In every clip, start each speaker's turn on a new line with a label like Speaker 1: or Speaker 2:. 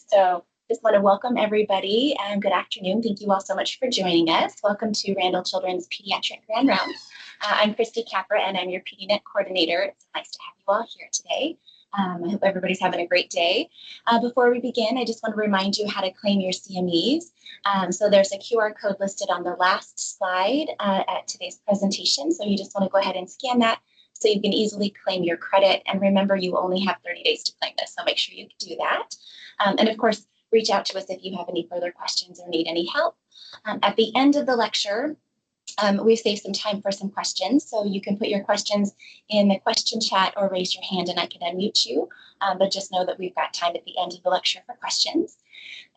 Speaker 1: So just want to welcome everybody and good afternoon. Thank you all so much for joining us. Welcome to Randall Children's Pediatric Grand Rounds. I'm Christy Capra and I'm your PDNet coordinator. It's nice to have you all here today. I hope everybody's having a great day. Before we begin, I just want to remind you how to claim your CMEs. So there's a QR code listed on the last slide at today's presentation. So you just want to go ahead and scan that so you can easily claim your credit. And remember, you only have 30 days to claim this, so make sure you do that. And of course, reach out to us if you have any further questions or need any help. At the end of the lecture, we've saved some time for some questions, so you can put your questions in the question chat or raise your hand and I can unmute you. But just know that we've got time at the end of the lecture for questions.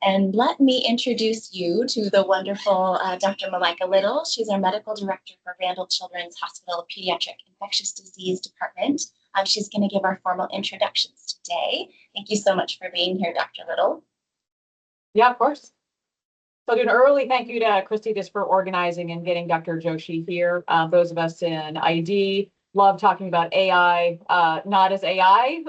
Speaker 1: And let me introduce you to the wonderful Dr. Malika Little. She's our medical director for Randall Children's Hospital Pediatric Infectious Disease Department. She's going to give our formal introductions today. Thank you so much for being here, Dr. Little.
Speaker 2: Yeah, of course. So do an early thank you to Christy just for organizing and getting Dr. Joshi here. Those of us in ID love talking about AI, not as AI,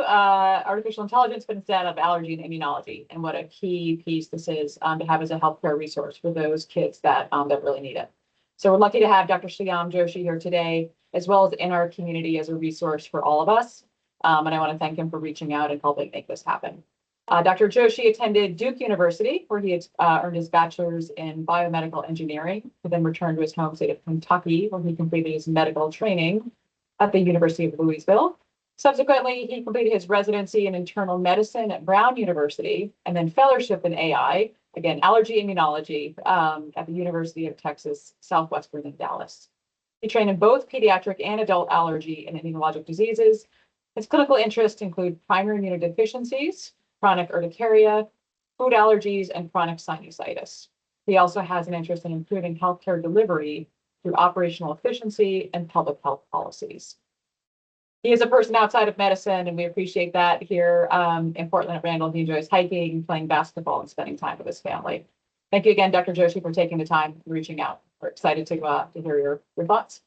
Speaker 2: artificial intelligence, but instead of allergy and immunology, and what a key piece this is to have as a healthcare resource for those kids that really need it. So we're lucky to have Dr. Shyma Joshi here today, as well as in our community as a resource for all of us. And I want to thank him for reaching out and helping make this happen. Dr. Joshi attended Duke University, where he had earned his bachelor's in biomedical engineering, and then returned to his home state of Kentucky, where he completed his medical training at the University of Louisville. Subsequently, he completed his residency in internal medicine at Brown University, and then fellowship in AI, again, allergy immunology, at the University of Texas Southwestern in Dallas. He trained in both pediatric and adult allergy and immunologic diseases. His clinical interests include primary immunodeficiencies, chronic urticaria, food allergies, and chronic sinusitis. He also has an interest in improving healthcare delivery through operational efficiency and public health policies. He is a person outside of medicine, and we appreciate that here in Portland at Randall. He enjoys hiking, playing basketball, and spending time with his family. Thank you again, Dr. Joshi, for taking the time and reaching out. We're excited to hear your thoughts.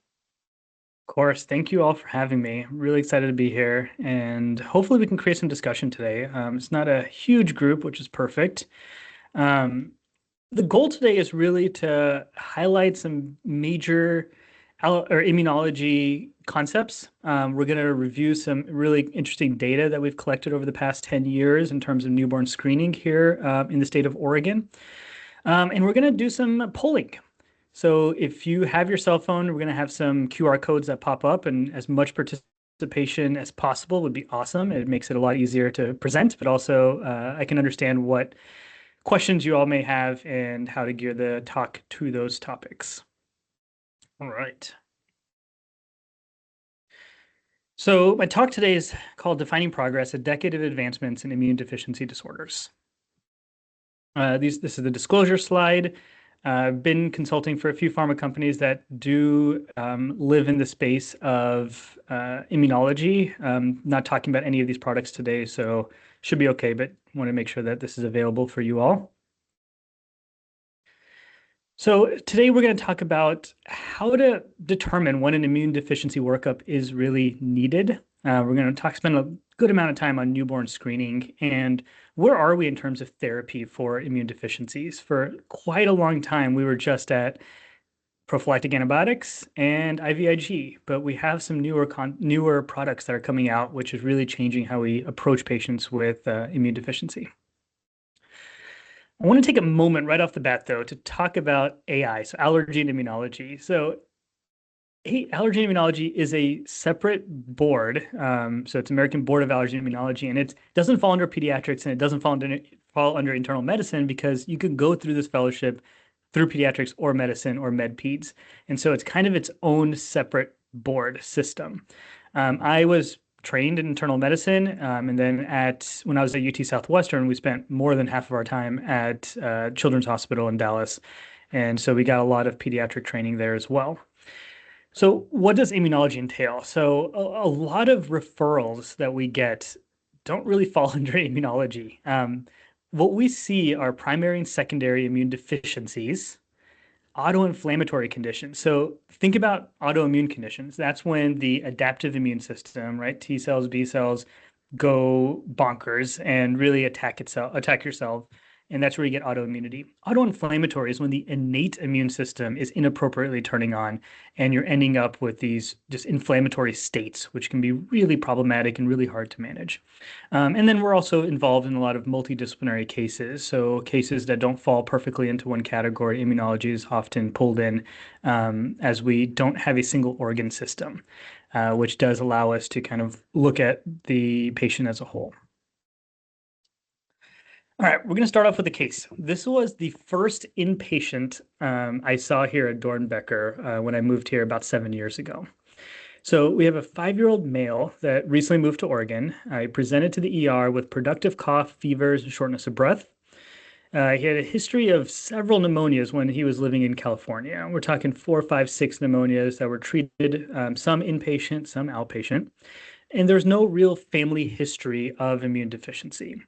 Speaker 3: Of course. Thank you all for having me. I'm really excited to be here, and hopefully we can create some discussion today. It's not a huge group, which is perfect. The goal today is really to highlight some major immunology concepts. We're going to review some really interesting data that we've collected over the past 10 years in terms of newborn screening here in the state of Oregon. And we're going to do some polling. So if you have your cell phone, we're going to have some QR codes that pop up, and as much participation as possible would be awesome. It makes it a lot easier to present, but also I can understand what questions you all may have and how to gear the talk to those topics. All right. So my talk today is called Defining Progress, a Decade of Advancements in Immune Deficiency Disorders. This is the disclosure slide. I've been consulting for a few pharma companies that do live in the space of immunology. Not talking about any of these products today, so should be okay, but want to make sure that this is available for you all. So today we're going to talk about how to determine when an immune deficiency workup is really needed. We're going to spend a good amount of time on newborn screening and where are we in terms of therapy for immune deficiencies. For quite a long time, we were just at prophylactic antibiotics and IVIG, but we have some newer products that are coming out, which is really changing how we approach patients with immune deficiency. I want to take a moment right off the bat, though, to talk about AI, so allergy and immunology. So allergy and immunology is a separate board. So it's American Board of Allergy and Immunology, and it doesn't fall under pediatrics and it doesn't fall under internal medicine because you can go through this fellowship through pediatrics or medicine or med peds. And so it's kind of its own separate board system. I was trained in internal medicine, and then when I was at UT Southwestern, we spent more than half of our time at Children's Hospital in Dallas. And so we got a lot of pediatric training there as well. So what does immunology entail? So a lot of referrals that we get don't really fall under immunology. What we see are primary and secondary immune deficiencies, autoinflammatory conditions. So think about autoimmune conditions. That's when the adaptive immune system, right, T cells, B cells, go bonkers and really attack yourself. And that's where you get autoimmunity. Autoinflammatory is when the innate immune system is inappropriately turning on, and you're ending up with these just inflammatory states, which can be really problematic and really hard to manage. And then we're also involved in a lot of multidisciplinary cases. So cases that don't fall perfectly into one category, immunology is often pulled in as we don't have a single organ system, which does allow us to kind of look at the patient as a whole. All right, we're going to start off with a case. This was the first inpatient I saw here at Dornbecker when I moved here about 7 years ago. So we have a 5-year-old male that recently moved to Oregon. I presented to the ER with productive cough, fevers, and shortness of breath. He had a history of several pneumonias when he was living in California. We're talking 4, 5, 6 pneumonias that were treated, some inpatient, some outpatient. And there's no real family history of immune deficiency.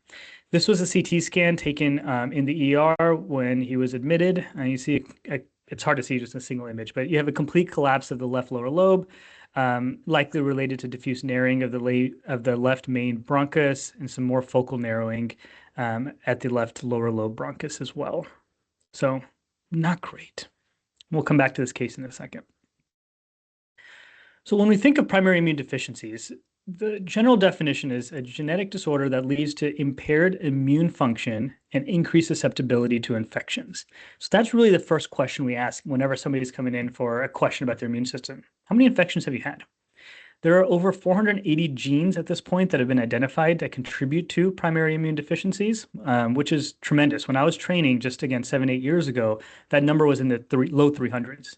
Speaker 3: This was a CT scan taken in the ER when he was admitted. You see, it's hard to see just a single image, but you have a complete collapse of the left lower lobe, likely related to diffuse narrowing of the left main bronchus and some more focal narrowing at the left lower lobe bronchus as well. So not great. We'll come back to this case in a second. So when we think of primary immune deficiencies, the general definition is a genetic disorder that leads to impaired immune function and increased susceptibility to infections. So that's really the first question we ask whenever somebody's coming in for a question about their immune system. How many infections have you had? There are over 480 genes at this point that have been identified that contribute to primary immune deficiencies, which is tremendous. When I was training just again 7, 8 years ago, that number was in the low 300s.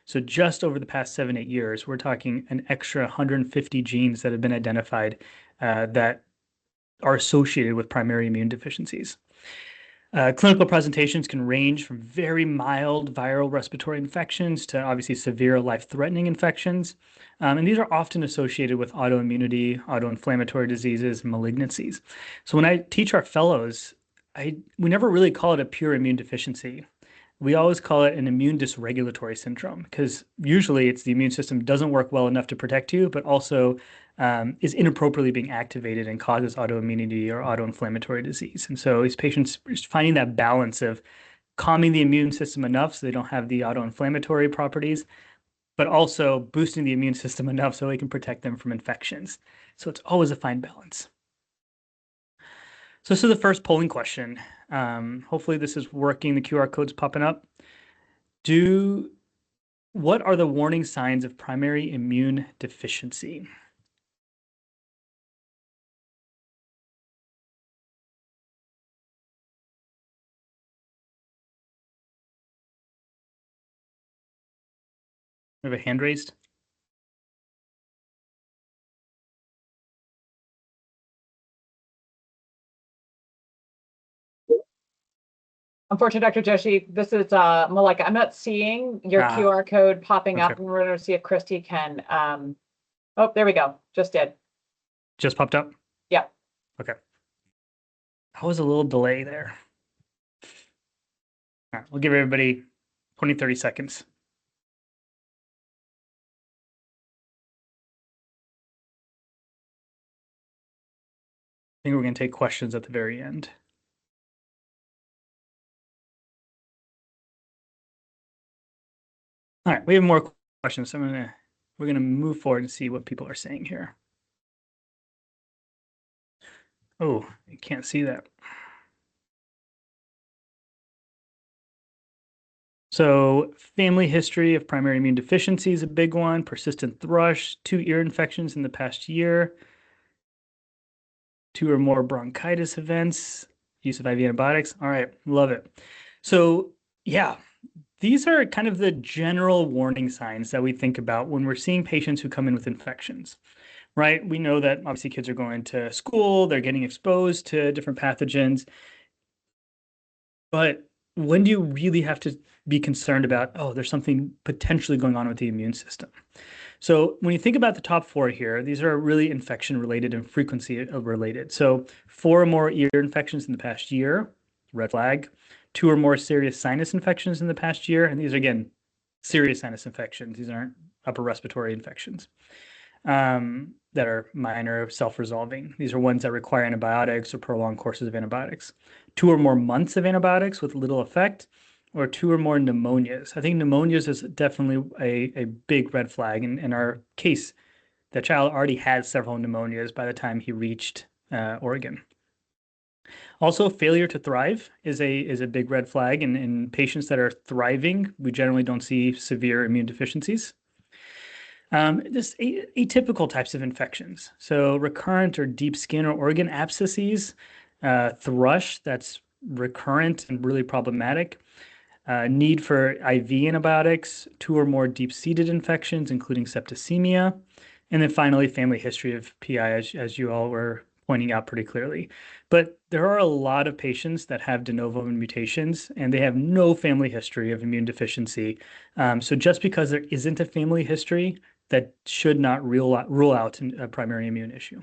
Speaker 3: So just over the past 7, 8 years, we're talking an extra 150 genes that have been identified that are associated with primary immune deficiencies. Clinical presentations can range from very mild viral respiratory infections to obviously severe life-threatening infections. And these are often associated with autoimmunity, autoinflammatory diseases, and malignancies. So when I teach our fellows, we never really call it a pure immune deficiency. We always call it an immune dysregulatory syndrome because usually it's the immune system doesn't work well enough to protect you, but also is inappropriately being activated and causes autoimmunity or autoinflammatory disease. And so these patients are finding that balance of calming the immune system enough so they don't have the autoinflammatory properties, but also boosting the immune system enough so they can protect them from infections. So it's always a fine balance. So this is the first polling question. Hopefully this is working. The QR code's popping up. What are the warning signs of primary immune deficiency? We have a hand raised.
Speaker 2: Unfortunately, Dr. Joshi, this is Malika. I'm not seeing your QR code popping up, and we're going to see if Christy can. Oh, there we go. Just did.
Speaker 3: Just popped up?
Speaker 2: Yeah.
Speaker 3: Okay. That was a little delay there. All right, we'll give everybody 20, 30 seconds. I think we're going to take questions at the very end. All right, we have more questions, so we're gonna move forward and see what people are saying here. Oh, I can't see that. So family history of primary immune deficiency is a big one. Persistent thrush, 2 ear infections in the past year, 2 or more bronchitis events, use of IV antibiotics. All right, love it. So yeah, these are kind of the general warning signs that we think about when we're seeing patients who come in with infections, right? We know that obviously kids are going to school, they're getting exposed to different pathogens. But when do you really have to be concerned about, oh, there's something potentially going on with the immune system? So when you think about the top 4 here, these are really infection related and frequency related. So 4 or more ear infections in the past year, red flag. 2 or more serious sinus infections in the past year. And these are, again, serious sinus infections. These aren't upper respiratory infections. that are minor, self-resolving. These are ones that require antibiotics or prolonged courses of antibiotics. 2 or more months of antibiotics with little effect, or 2 or more pneumonias. I think pneumonias is definitely a big red flag. In our case, the child already had several pneumonias by the time he reached Oregon. Also, failure to thrive is a big red flag. In patients that are thriving, we generally don't see severe immune deficiencies. Just atypical types of infections. So recurrent or deep skin or organ abscesses, thrush that's recurrent and really problematic. Need for IV antibiotics, 2 or more deep-seated infections, including septicemia. And then finally, family history of PI, as you all were pointing out pretty clearly. But there are a lot of patients that have de novo mutations, and they have no family history of immune deficiency. So just because there isn't a family history, that should not rule out a primary immune issue.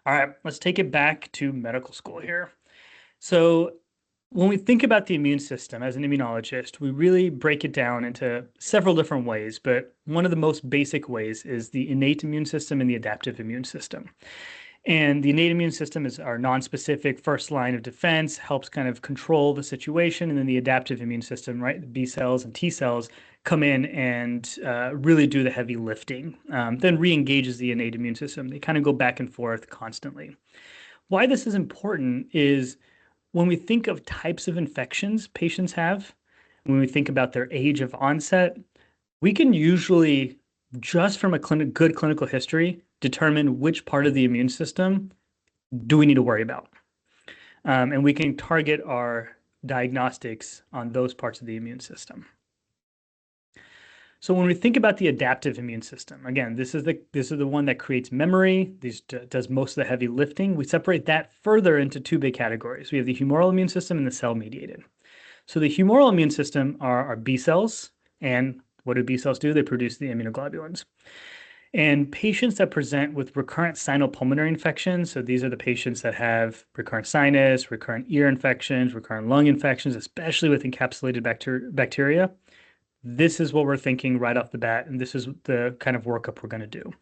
Speaker 3: All right, let's take it back to medical school here. So when we think about the immune system as an immunologist, we really break it down into several different ways, but one of the most basic ways is the innate immune system and the adaptive immune system. And the innate immune system is our nonspecific first line of defense, helps kind of control the situation. And then the adaptive immune system, right? The B cells and T cells come in and really do the heavy lifting, then re-engages the innate immune system. They kind of go back and forth constantly. Why this is important is when we think of types of infections patients have, when we think about their age of onset, we can usually, just from a good clinical history, determine which part of the immune system do we need to worry about. And we can target our diagnostics on those parts of the immune system. So when we think about the adaptive immune system, again, this is the one that creates memory. This does most of the heavy lifting. We separate that further into 2 big categories. We have the humoral immune system and the cell-mediated. So the humoral immune system are our B cells, and what do B cells do? They produce the immunoglobulins. And patients that present with recurrent sinopulmonary infections, so these are the patients that have recurrent sinus, recurrent ear infections, recurrent lung infections, especially with encapsulated bacteria. This is what we're thinking right off the bat, and this is the kind of workup we're going to do.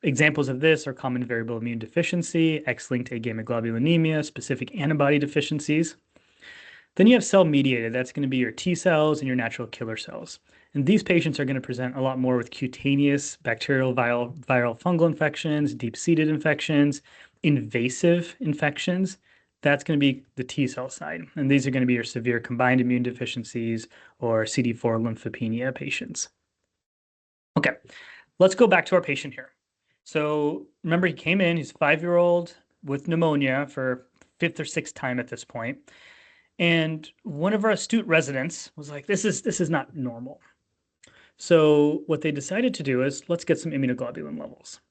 Speaker 3: Examples of this are common variable immune deficiency, X-linked agammaglobulinemia, specific antibody deficiencies. Then you have cell-mediated. That's going to be your T cells and your natural killer cells. And these patients are going to present a lot more with cutaneous bacterial, viral, fungal infections, deep-seated infections, invasive infections. That's going to be the T cell side. And these are going to be your severe combined immune deficiencies or CD4 lymphopenia patients. Okay, let's go back to our patient here. So remember, he came in, he's a 5-year-old with pneumonia for 5th or 6th time at this point. And one of our astute residents was like, this is not normal. So what they decided to do is, let's get some immunoglobulin levels.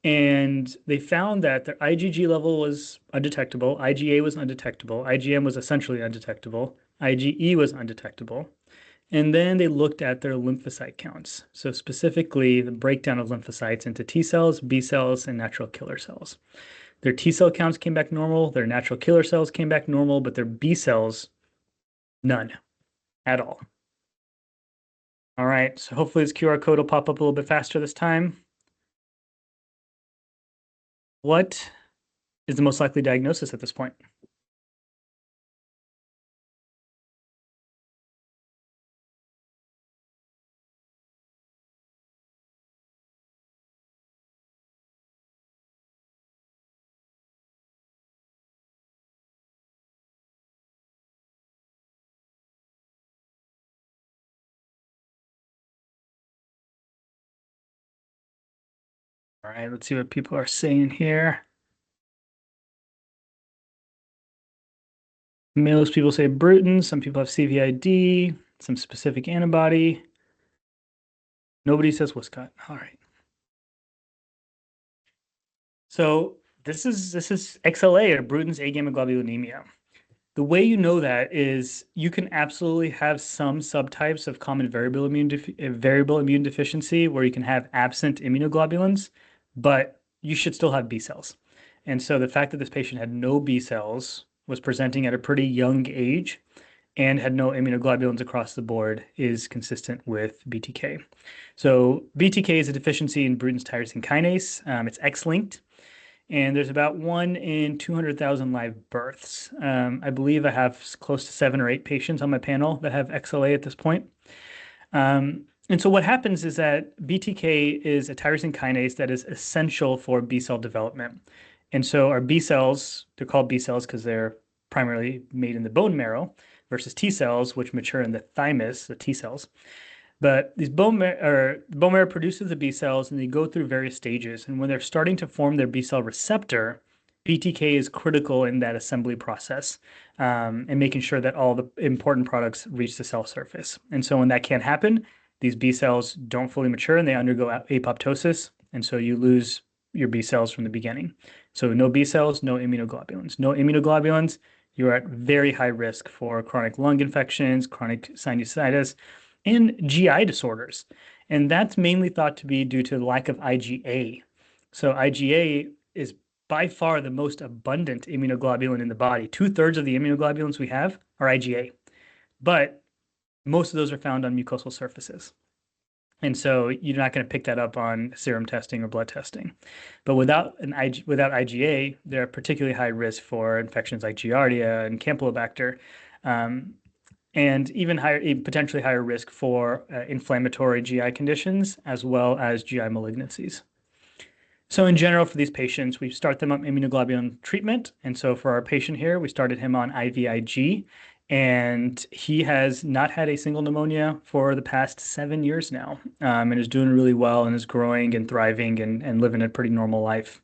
Speaker 3: And they found that their IgG level was undetectable, IgA was undetectable, IgM was essentially undetectable, IgE was undetectable. And then they looked at their lymphocyte counts. So specifically the breakdown of lymphocytes into T cells, B cells, and natural killer cells. Their T cell counts came back normal, their natural killer cells came back normal, but their B cells, none at all. All right, so hopefully this QR code will pop up a little bit faster this time. What is the most likely diagnosis at this point? All right, let's see what people are saying here. Most people say Bruton, some people have CVID, some specific antibody. Nobody says Wiscott. All right. So this is XLA, or Bruton's agammaglobulinemia. The way you know that is you can absolutely have some subtypes of common variable immune deficiency where you can have absent immunoglobulins, but you should still have B cells. And so the fact that this patient had no B cells, was presenting at a pretty young age, and had no immunoglobulins across the board is consistent with BTK. So BTK is a deficiency in Bruton's tyrosine kinase. It's X-linked, and there's about 1 in 200,000 live births. I believe I have close to 7 or 8 patients on my panel that have XLA at this point. And so what happens is that BTK is a tyrosine kinase that is essential for B cell development. And so our B cells, they're called B cells because they're primarily made in the bone marrow versus T cells, which mature in the thymus, the T cells. But these bone marrow produces the B cells and they go through various stages. And when they're starting to form their B cell receptor, BTK is critical in that assembly process and making sure that all the important products reach the cell surface. And so when that can't happen, these B cells don't fully mature and they undergo apoptosis. And so you lose your B cells from the beginning. So no B cells, no immunoglobulins. No immunoglobulins, you're at very high risk for chronic lung infections, chronic sinusitis, and GI disorders. And that's mainly thought to be due to the lack of IgA. So IgA is by far the most abundant immunoglobulin in the body. 2/3 of the immunoglobulins we have are IgA, but most of those are found on mucosal surfaces. And so you're not going to pick that up on serum testing or blood testing. But without IgA, they're at particularly high risk for infections like Giardia and Campylobacter, and even potentially higher risk for inflammatory GI conditions as well as GI malignancies. So in general, for these patients, we start them on immunoglobulin treatment. And so for our patient here, we started him on IVIG, and he has not had a single pneumonia for the past 7 years now, and is doing really well and is growing and thriving and living a pretty normal life.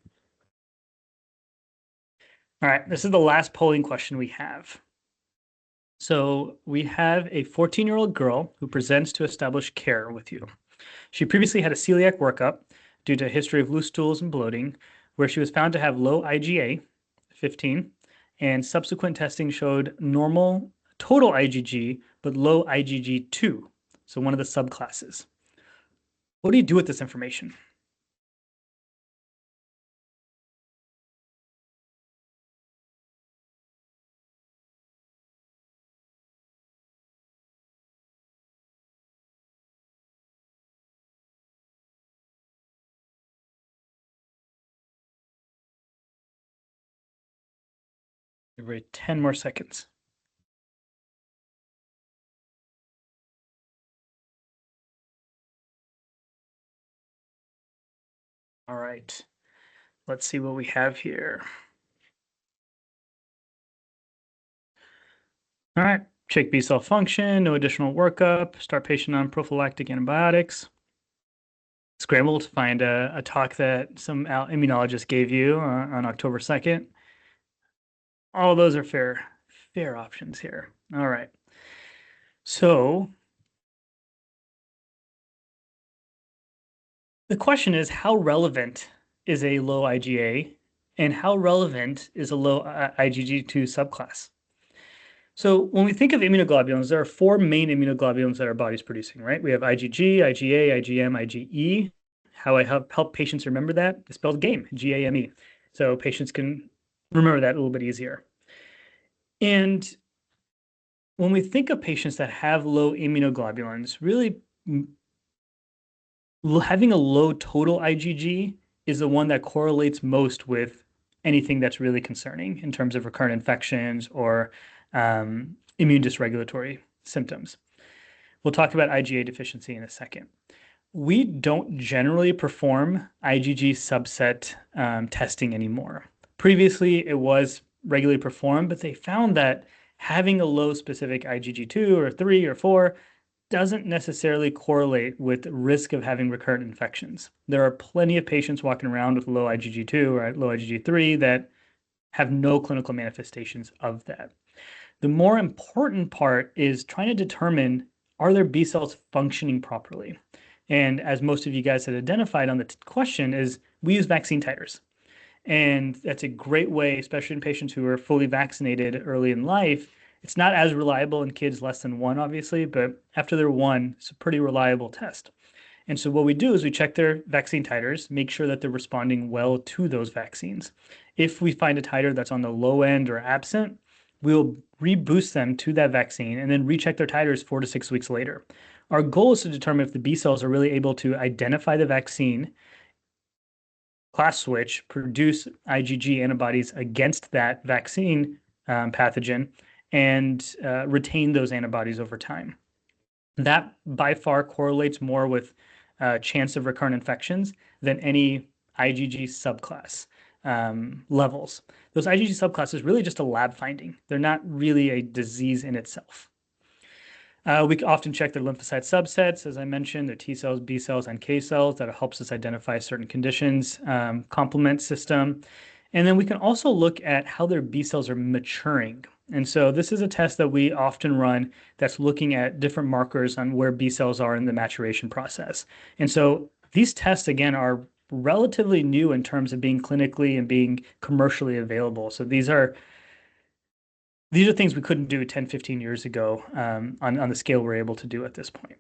Speaker 3: All right, this is the last polling question we have. So we have a 14-year-old girl who presents to establish care with you. She previously had a celiac workup due to a history of loose stools and bloating, where she was found to have low IgA, 15, and subsequent testing showed normal total IgG, but low IgG2, so one of the subclasses. What do you do with this information? Give it 10 more seconds. All right, let's see what we have here. All right, check B cell function, no additional workup, start patient on prophylactic antibiotics. Scramble to find a talk that some immunologist gave you on October 2nd. All of those are fair options here. All right. So the question is, how relevant is a low IgA and how relevant is a low IgG2 subclass? So when we think of immunoglobulins, there are 4 main immunoglobulins that our body's producing, right? We have IgG, IgA, IgM, IgE. How I help patients remember that? It's spelled GAME, G-A-M-E. So patients can remember that a little bit easier. And when we think of patients that have low immunoglobulins, really having a low total IgG is the one that correlates most with anything that's really concerning in terms of recurrent infections or immune dysregulatory symptoms. We'll talk about IgA deficiency in a second. We don't generally perform IgG subset testing anymore. Previously, it was regularly performed, but they found that having a low specific IgG2 or 3 or 4 doesn't necessarily correlate with risk of having recurrent infections. There are plenty of patients walking around with low IgG2 or low IgG3 that have no clinical manifestations of that. The more important part is trying to determine, are their B cells functioning properly? And as most of you guys had identified on the question is, we use vaccine titers. And that's a great way, especially in patients who are fully vaccinated early in life. It's not as reliable in kids less than 1, obviously, but after they're 1, it's a pretty reliable test. And so what we do is we check their vaccine titers, make sure that they're responding well to those vaccines. If we find a titer that's on the low end or absent, we'll reboost them to that vaccine and then recheck their titers 4 to 6 weeks later. Our goal is to determine if the B cells are really able to identify the vaccine, class switch, produce IgG antibodies against that vaccine pathogen, and retain those antibodies over time. That by far correlates more with chance of recurrent infections than any IgG subclass levels. Those IgG subclasses is really just a lab finding. They're not really a disease in itself. We often check their lymphocyte subsets, as I mentioned, their T cells, B cells, and K cells. That helps us identify certain conditions, complement system. And then we can also look at how their B cells are maturing. And so this is a test that we often run that's looking at different markers on where B cells are in the maturation process. And so these tests, again, are relatively new in terms of being clinically and being commercially available. So these are things we couldn't do 10, 15 years ago on the scale we're able to do at this point.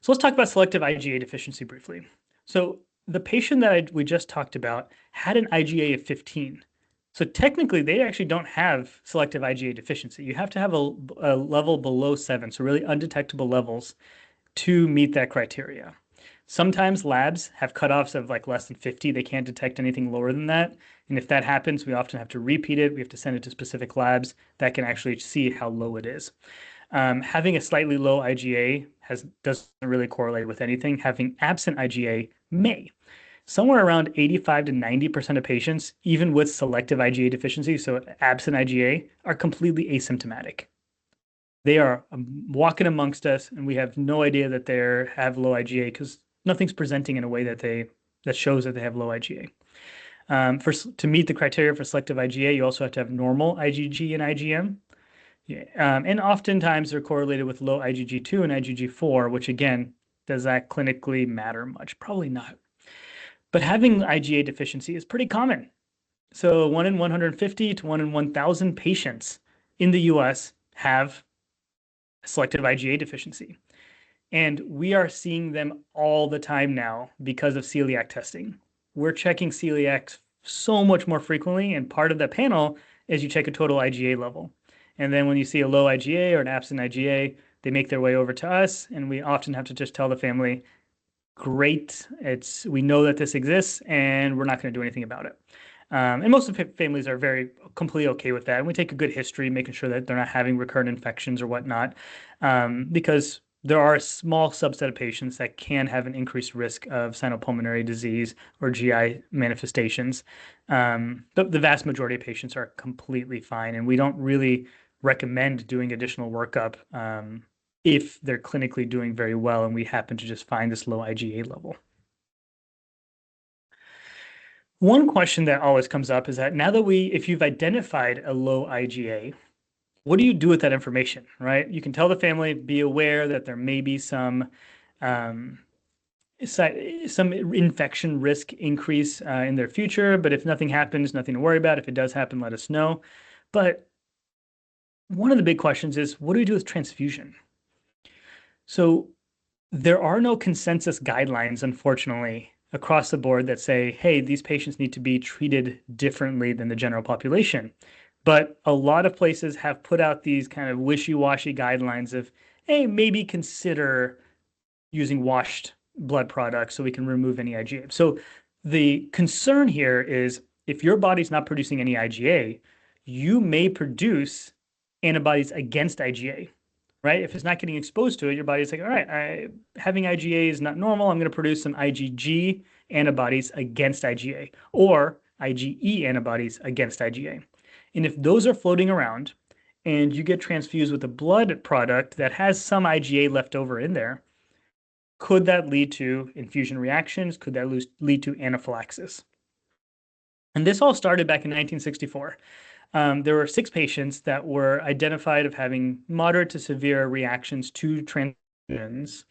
Speaker 3: So let's talk about selective IgA deficiency briefly. So the patient that we just talked about had an IgA of 15. So technically, they actually don't have selective IgA deficiency. You have to have a level below 7, so really undetectable levels to meet that criteria. Sometimes labs have cutoffs of like less than 50. They can't detect anything lower than that. And if that happens, we often have to repeat it. We have to send it to specific labs that can actually see how low it is. Having a slightly low IgA doesn't really correlate with anything. Having absent IgA may. Somewhere around 85 to 90% of patients, even with selective IgA deficiency, so absent IgA, are completely asymptomatic. They are walking amongst us, and we have no idea that they have low IgA because nothing's presenting in a way that shows that they have low IgA. To meet the criteria for selective IgA, you also have to have normal IgG and IgM. Yeah. And oftentimes they're correlated with low IgG2 and IgG4, which again, does that clinically matter much? Probably not. But having IgA deficiency is pretty common. So 1 in 150 to 1 in 1,000 patients in the US have selective IgA deficiency. And we are seeing them all the time now because of celiac testing. We're checking celiacs so much more frequently, and part of that panel is you check a total IgA level. And then when you see a low IgA or an absent IgA, they make their way over to us, and we often have to just tell the family, great, we know that this exists, and we're not going to do anything about it. And most of the families are completely okay with that. And we take a good history, making sure that they're not having recurrent infections or whatnot, because there are a small subset of patients that can have an increased risk of sinopulmonary disease or GI manifestations. But the vast majority of patients are completely fine, and we don't really recommend doing additional workup if they're clinically doing very well and we happen to just find this low IgA level. One question that always comes up is that now that if you've identified a low IgA, what do you do with that information, right? You can tell the family, be aware that there may be some infection risk increase in their future, but if nothing happens, nothing to worry about. If it does happen, let us know. But one of the big questions is, what do we do with transfusion? So there are no consensus guidelines, unfortunately, across the board that say, hey, these patients need to be treated differently than the general population. But a lot of places have put out these kind of wishy-washy guidelines of, hey, maybe consider using washed blood products so we can remove any IgA. So the concern here is if your body's not producing any IgA, you may produce antibodies against IgA, right? If it's not getting exposed to it, your body's like, all right, having IgA is not normal. I'm going to produce some IgG antibodies against IgA or IgE antibodies against IgA. And if those are floating around and you get transfused with a blood product that has some IgA left over in there, could that lead to infusion reactions? Could that lead to anaphylaxis? And this all started back in 1964. There were 6 patients that were identified of having moderate to severe reactions to transfusions.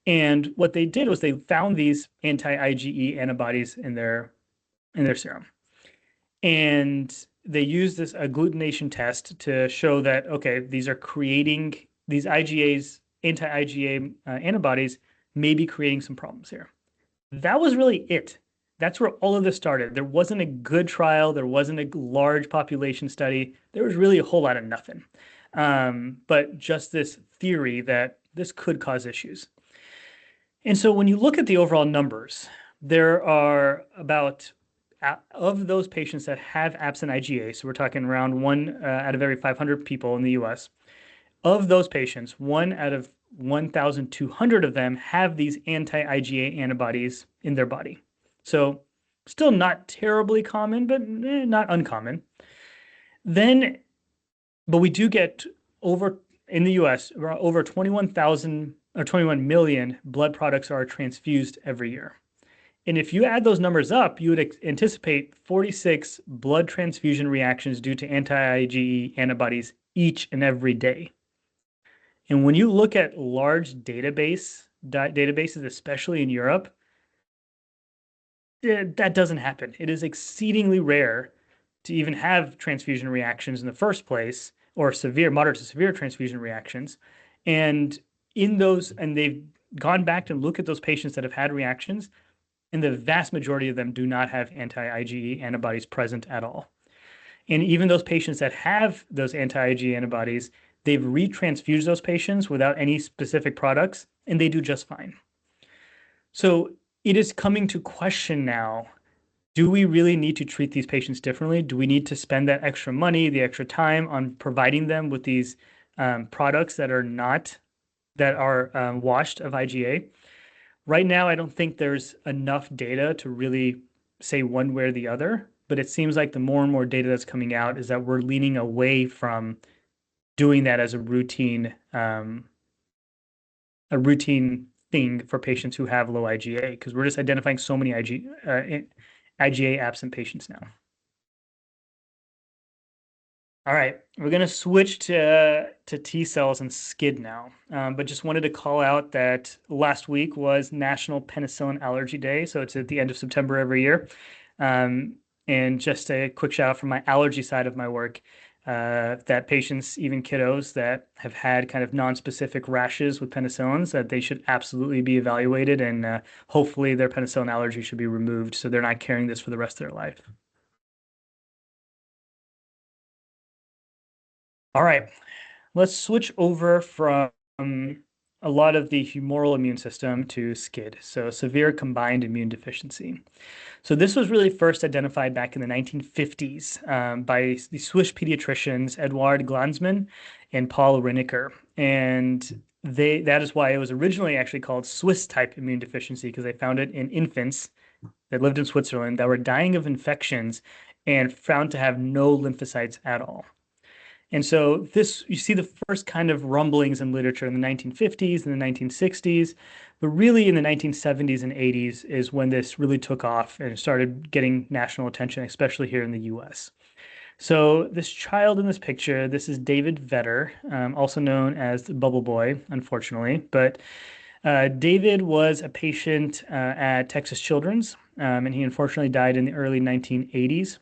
Speaker 3: And what they did was they found these anti-IgE antibodies in their serum. And they used this agglutination test to show that, okay, these are creating these anti-IgA antibodies may be creating some problems here. That was really it. That's where all of this started. There wasn't a good trial. There wasn't a large population study. There was really a whole lot of nothing. But just this theory that this could cause issues. And so when you look at the overall numbers, there are about, of those patients that have absent IgA, so we're talking around one out of every 500 people in the US, of those patients, 1 out of 1,200 of them have these anti-IgA antibodies in their body. So still not terribly common, but not uncommon. But we do get over, in the US, over 21,000 or 21 million blood products are transfused every year. And if you add those numbers up, you would anticipate 46 blood transfusion reactions due to anti-IgE antibodies each and every day. And when you look at large databases, especially in Europe, that doesn't happen. It is exceedingly rare to even have transfusion reactions in the first place, or moderate to severe transfusion reactions. And they've gone back and looked at those patients that have had reactions, and the vast majority of them do not have anti-IgE antibodies present at all. And even those patients that have those anti-IgE antibodies, they've retransfused those patients without any specific products, and they do just fine. So it is coming to question now, do we really need to treat these patients differently? Do we need to spend that extra money, the extra time on providing them with these products that are washed of IgA? Right now, I don't think there's enough data to really say one way or the other, but it seems like the more and more data that's coming out is that we're leaning away from doing that as a routine thing for patients who have low IgA, because we're just identifying so many IgA absent patients now. All right, we're going to switch to T cells and SCID now, but just wanted to call out that last week was National Penicillin Allergy Day, so it's at the end of September every year. And just a quick shout out from my allergy side of my work, that patients, even kiddos that have had kind of non-specific rashes with penicillins, that they should absolutely be evaluated, and hopefully their penicillin allergy should be removed so they're not carrying this for the rest of their life. All right, let's switch over from a lot of the humoral immune system to SCID, so severe combined immune deficiency. So this was really first identified back in the 1950s by the Swiss pediatricians Eduard Glanzmann and Paul Rinicker. And that is why it was originally actually called Swiss type immune deficiency, because they found it in infants that lived in Switzerland that were dying of infections and found to have no lymphocytes at all. And so you see the first kind of rumblings in literature in the 1950s and the 1960s, but really in the 1970s and 80s is when this really took off and started getting national attention, especially here in the US. So this child in this picture, this is David Vetter, also known as the Bubble Boy, unfortunately. But David was a patient at Texas Children's, and he unfortunately died in the early 1980s.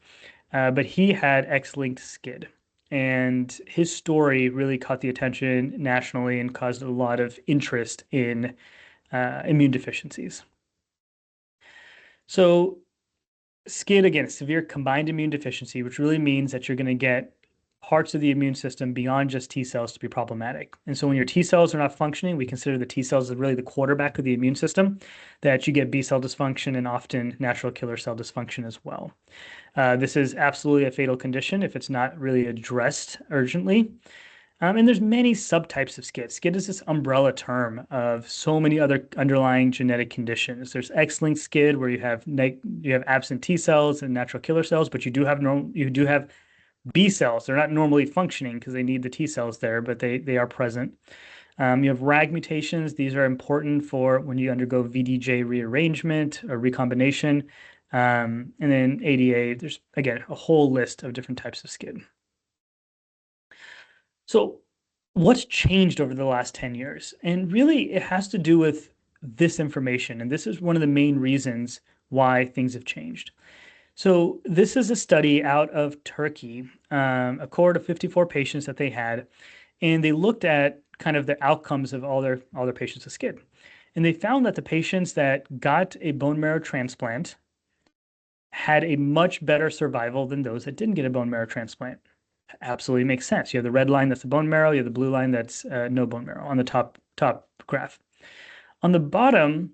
Speaker 3: But he had X-linked SCID. And his story really caught the attention nationally and caused a lot of interest in immune deficiencies. So SCID, again, severe combined immune deficiency, which really means that you're going to get parts of the immune system beyond just T cells to be problematic. And so when your T cells are not functioning, we consider the T cells as really the quarterback of the immune system, that you get B cell dysfunction and often natural killer cell dysfunction as well. This is absolutely a fatal condition if it's not really addressed urgently. And there's many subtypes of SCID. SCID is this umbrella term of so many other underlying genetic conditions. There's X-linked SCID, where you have absent T cells and natural killer cells, but you do have B cells. They're not normally functioning because they need the T cells there, but they are present. You have RAG mutations. These are important for when you undergo VDJ rearrangement or recombination. And then ADA, there's, again, a whole list of different types of SCID. So what's changed over the last 10 years? And really, it has to do with this information. And this is one of the main reasons why things have changed. So this is a study out of Turkey, a cohort of 54 patients that they had, and they looked at kind of the outcomes of all their patients with SCID. And they found that the patients that got a bone marrow transplant had a much better survival than those that didn't get a bone marrow transplant. Absolutely makes sense. You have the red line, that's the bone marrow. You have the blue line, that's no bone marrow on the top graph. On the bottom,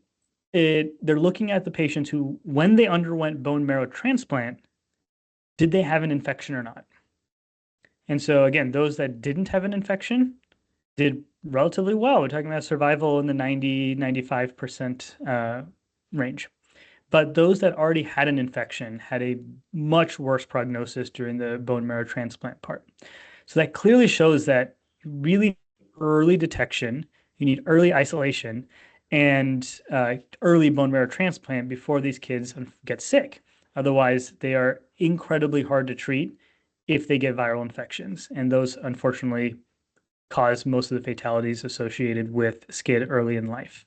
Speaker 3: they're looking at the patients who, when they underwent bone marrow transplant, did they have an infection or not? And so again, those that didn't have an infection did relatively well. We're talking about survival in the 95% range. But those that already had an infection had a much worse prognosis during the bone marrow transplant part. So that clearly shows that really early detection, you need early isolation and early bone marrow transplant before these kids get sick. Otherwise, they are incredibly hard to treat if they get viral infections. And those, unfortunately, cause most of the fatalities associated with SCID early in life.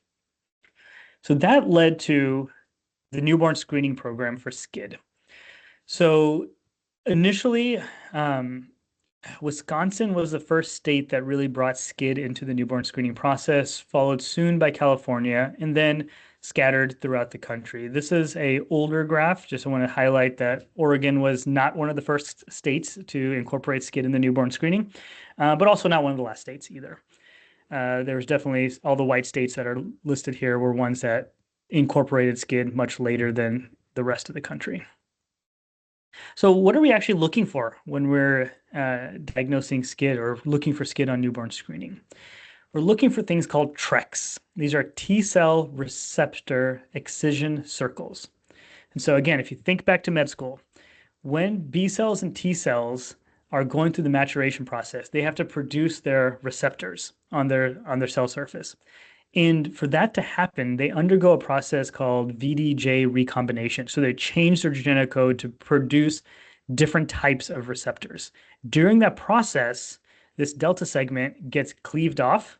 Speaker 3: So that led to the newborn screening program for SCID. So initially, Wisconsin was the first state that really brought SCID into the newborn screening process, followed soon by California, and then scattered throughout the country. This is an older graph. Just I want to highlight that Oregon was not one of the first states to incorporate SCID in the newborn screening, but also not one of the last states either. There was definitely all the white states that are listed here were ones that incorporated SCID much later than the rest of the country. So what are we actually looking for when we're diagnosing SCID or looking for SCID on newborn screening? We're looking for things called TRECs. These are T-cell receptor excision circles. And so again, if you think back to med school, when B cells and T cells are going through the maturation process, they have to produce their receptors on their cell surface. And for that to happen, they undergo a process called VDJ recombination. So they change their genetic code to produce different types of receptors. During that process, this delta segment gets cleaved off,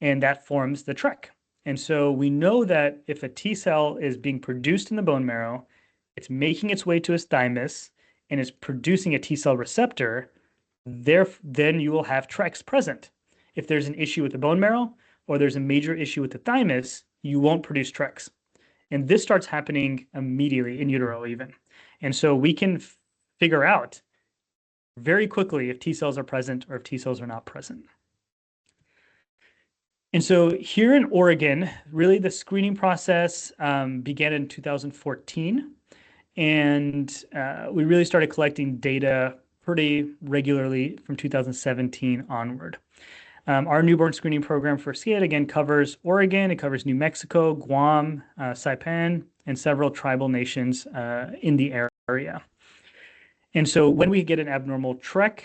Speaker 3: and that forms the TREC. And so we know that if a T cell is being produced in the bone marrow, it's making its way to its thymus, and is producing a T cell receptor, then you will have TRECs present. If there's an issue with the bone marrow, or there's a major issue with the thymus, you won't produce TRECs. And this starts happening immediately in utero even. And so we can figure out very quickly if T cells are present or if T cells are not present. And so here in Oregon, really the screening process began in 2014. And we really started collecting data pretty regularly from 2017 onward. Our newborn screening program for SCID, again, covers Oregon, it covers New Mexico, Guam, Saipan, and several tribal nations in the area. And so when we get an abnormal TREC,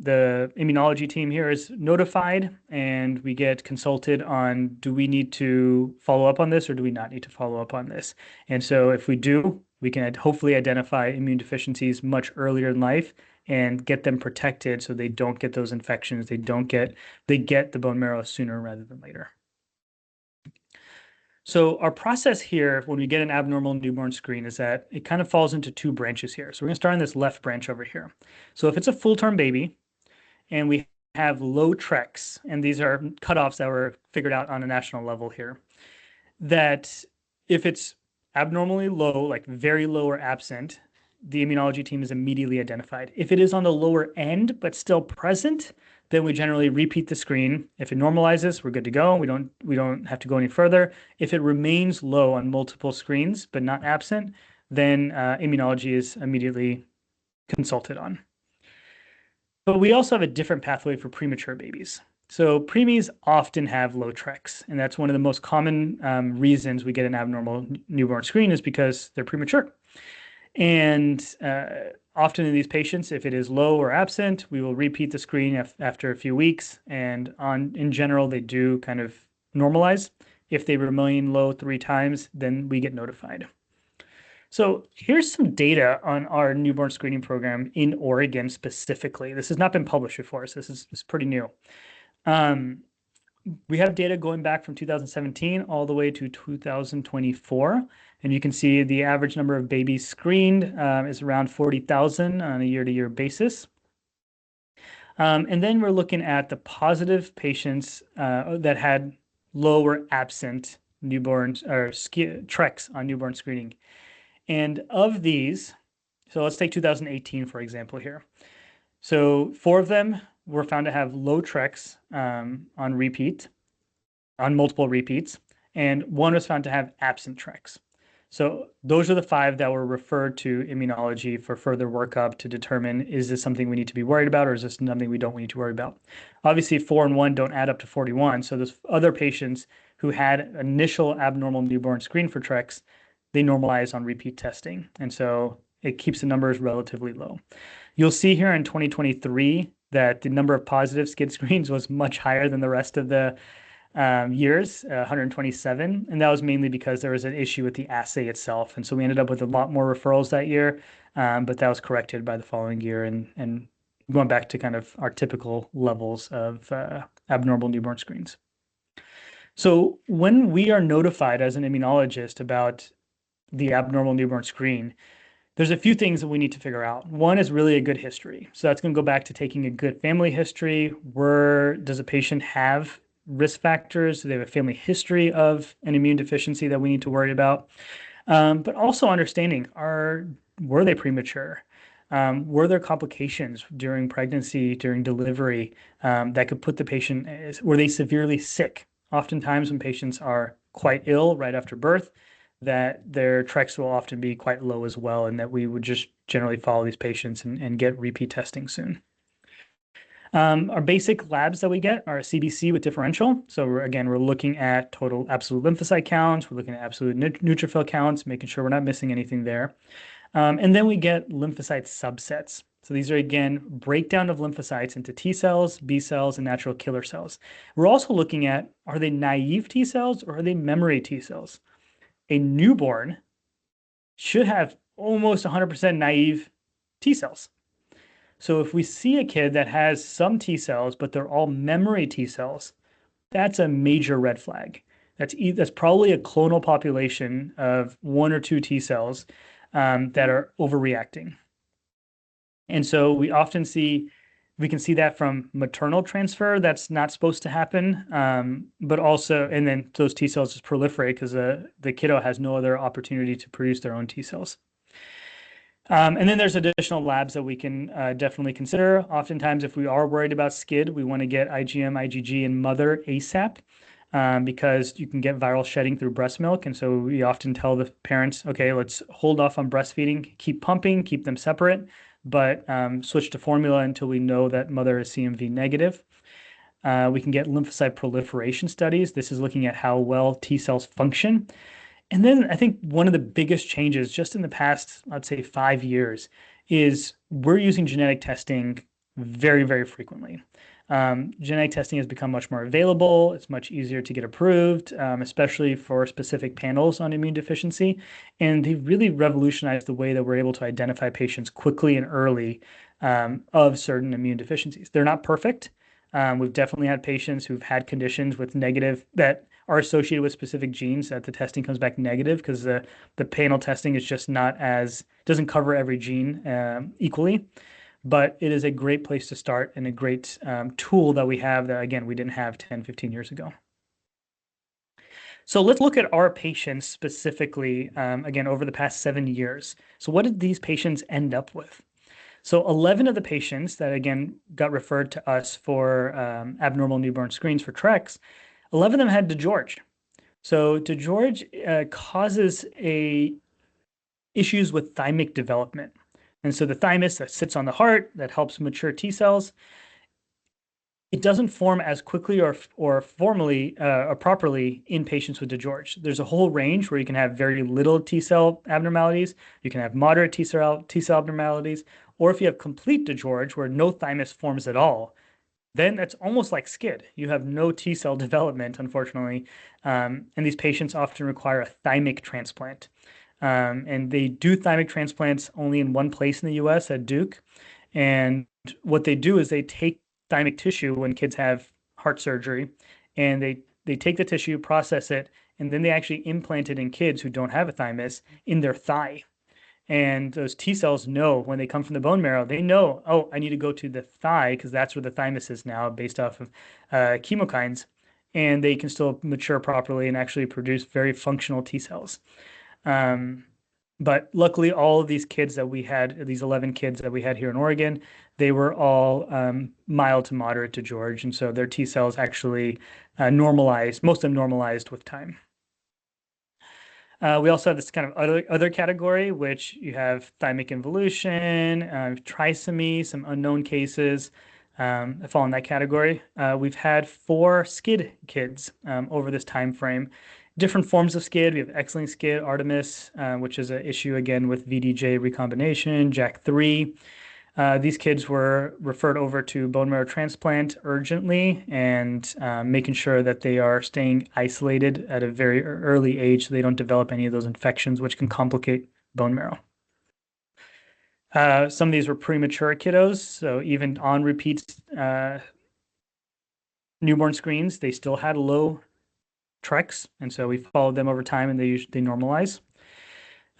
Speaker 3: the immunology team here is notified, and we get consulted on, do we need to follow up on this or do we not need to follow up on this? And so if we do, we can hopefully identify immune deficiencies much earlier in life and get them protected so they don't get those infections. They get the bone marrow sooner rather than later. So our process here, when we get an abnormal newborn screen, is that it kind of falls into two branches here. So we're going to start on this left branch over here. So if it's a full-term baby and we have low TRECs, and these are cutoffs that were figured out on a national level here, that if it's abnormally low, like very low or absent, the immunology team is immediately identified. If it is on the lower end but still present, then we generally repeat the screen. If it normalizes, we're good to go. We don't have to go any further. If it remains low on multiple screens but not absent, then immunology is immediately consulted on. But we also have a different pathway for premature babies. So preemies often have low TRECs, and that's one of the most common reasons we get an abnormal newborn screen is because they're premature. And often in these patients, if it is low or absent, we will repeat the screen after a few weeks. And in general, they do kind of normalize. If they remain low 3 times, then we get notified. So here's some data on our newborn screening program in Oregon specifically. This has not been published before, so this is pretty new. We have data going back from 2017 all the way to 2024. And you can see the average number of babies screened is around 40,000 on a year-to-year basis. And then we're looking at the positive patients that had low or absent newborn or TRECs on newborn screening. And of these, so let's take 2018, for example, here. So 4 of them were found to have low TREX on multiple repeats, and 1 was found to have absent TREX. So those are the 5 that were referred to immunology for further workup to determine, is this something we need to be worried about, or is this something we don't need to worry about? Obviously, 4 and 1 don't add up to 41. So those other patients who had initial abnormal newborn screen for TREX, they normalize on repeat testing. And so it keeps the numbers relatively low. You'll see here in 2023 that the number of positive SCID screens was much higher than the rest of the years, 127. And that was mainly because there was an issue with the assay itself. And so we ended up with a lot more referrals that year, but that was corrected by the following year and going back to kind of our typical levels of abnormal newborn screens. So when we are notified as an immunologist about the abnormal newborn screen, there's a few things that we need to figure out. One is really a good history. So that's going to go back to taking a good family history. Where does a patient have risk factors? Do they have a family history of an immune deficiency that we need to worry about? But also understanding, were they premature? Were there complications during pregnancy, during delivery, that could put the patient, were they severely sick? Oftentimes when patients are quite ill right after birth, that their TREX will often be quite low as well, and that we would just generally follow these patients and get repeat testing soon. Our basic labs that we get are a CBC with differential. So we're looking at total absolute lymphocyte counts. We're looking at absolute neutrophil counts, making sure we're not missing anything there. And then we get lymphocyte subsets. So these are, again, breakdown of lymphocytes into T cells, B cells, and natural killer cells. We're also looking at, are they naive T cells or are they memory T cells? A newborn should have almost 100% naive T cells. So if we see a kid that has some T cells, but they're all memory T cells, that's a major red flag. That's probably a clonal population of 1 or 2 T cells that are overreacting. And so we can see that from maternal transfer. That's not supposed to happen. But also, and then those T cells just proliferate because the kiddo has no other opportunity to produce their own T cells. And then there's additional labs that we can definitely consider. Oftentimes, if we are worried about SCID, we want to get IgM, IgG, and mother ASAP because you can get viral shedding through breast milk. And so we often tell the parents, okay, let's hold off on breastfeeding, keep pumping, keep them separate, but switch to formula until we know that mother is CMV negative. We can get lymphocyte proliferation studies. This is looking at how well T cells function. And then I think one of the biggest changes just in the past, I'd say 5 years, is we're using genetic testing very, very frequently. Genetic testing has become much more available. It's much easier to get approved, especially for specific panels on immune deficiency. And they've really revolutionized the way that we're able to identify patients quickly and early of certain immune deficiencies. They're not perfect. We've definitely had patients who've had conditions with negative that are associated with specific genes that the testing comes back negative because the panel testing is just doesn't cover every gene equally. But it is a great place to start and a great tool that we have that, again, we didn't have 10, 15 years ago. So let's look at our patients specifically, again, over the past 7 years. So what did these patients end up with? So 11 of the patients that, again, got referred to us for abnormal newborn screens for TREX, 11 of them had DiGeorge. So DiGeorge causes issues with thymic development. And so the thymus that sits on the heart that helps mature T cells, it doesn't form as quickly or formally or properly in patients with DiGeorge. There's a whole range where you can have very little T cell abnormalities. You can have moderate T cell abnormalities. Or if you have complete DiGeorge where no thymus forms at all, then that's almost like SCID. You have no T cell development, unfortunately. And these patients often require a thymic transplant. And they do thymic transplants only in one place in the US at Duke. And what they do is they take thymic tissue when kids have heart surgery, and they take the tissue, process it, and then they actually implant it in kids who don't have a thymus in their thigh. And those T cells know when they come from the bone marrow, they know, oh, I need to go to the thigh because that's where the thymus is now based off of chemokines. And they can still mature properly and actually produce very functional T cells. But luckily, all of these kids that we had, these 11 kids that we had here in Oregon, they were all mild to moderate to George. And so their T cells actually normalized, most of them normalized with time. We also have this kind of other category, which you have thymic involution, trisomy, some unknown cases that fall in that category. We've had 4 SCID kids over this time frame. Different forms of SCID. We have X-linked SCID, Artemis, which is an issue again with VDJ recombination, JAK3. These kids were referred over to bone marrow transplant urgently and making sure that they are staying isolated at a very early age so they don't develop any of those infections, which can complicate bone marrow. Some of these were premature kiddos, so even on repeat newborn screens, they still had low TREX, and so we followed them over time and they normalize.